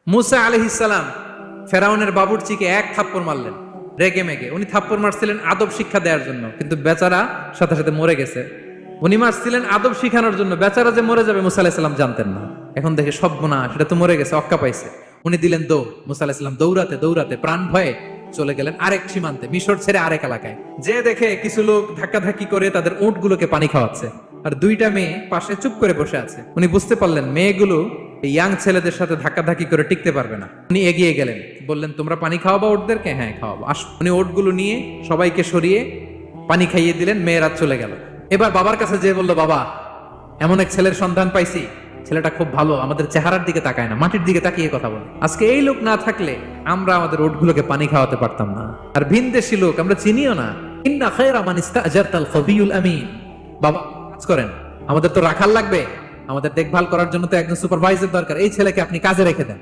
মুসা আলাইহিস সালাম ফেরাউনের বাবুর্চিকে এক থাপ্পড় মারলেন রেগে মেগে। উনি থাপ্পড় মারছিলেন আদব শিক্ষা দেওয়ার জন্য, কিন্তু বেচারা সাথে সাথে মরে গেছে। উনি মারছিলেন আদব শিখানোর জন্য, বেচারা যে মরে যাবে মুসা আলাইহিস সালাম জানতেন না। এখন দেখে সর্বনাশ, সেটা তো মরে গেছে, অক্কা পাইছে। উনি দিলেন দৌড়। মুসা আলাইহিস সালাম দৌড়াতে দৌড়াতে প্রাণ ভয়ে চলে গেলেন আরেক সীমান্তে, মিশর ছেড়ে আরেক এলাকায়। যে দেখে কিছু লোক ধাক্কাধাক্কি করে তাদের উটগুলোকে পানি খাওয়াচ্ছে, আর দুইটা মেয়ে পাশে চুপ করে বসে আছে। উনি বুঝতে পারলেন মেয়েগুলো ইয়াং ছেলেদের সাথে ধাক্কাধাক্কি করে টিকতে পারবে না। উনি এগিয়ে গেলেন, বললেন তোমরা পানি খাওয়াবা ওটদেরকে? হ্যাঁ খাওয়াবো, আসো। উনি ওটগুলো নিয়ে সবাইকে সরিয়ে পানি খাইয়ে দিলেন, মেয়েরা চলে গেল। এবার বাবার কাছে যেয়ে বললো, বাবা এমন এক ছেলের সন্ধান পাইছি, ছেলেটা খুব ভালো, আমাদের চেহারার দিকে তাকায় না, মাটির দিকে তাকিয়ে কথা বলে। আজকে এই লোক না থাকলে আমরা আমাদের ওটগুলোকে পানি খাওয়াতে পারতাম না। আর ভিনদেশী লোক আমরা চিনিও না। ইন্না খায়রা মান ইস্তাজারতাল কবিয়ুল আমিন। বাবা কাজ করেন, আমাদের তো রাখাল লাগবে, আমাদের দেখভাল করার জন্য তো একজন সুপারভাইজার দরকার, এই ছেলেকে আপনি কাজে রেখে দেন।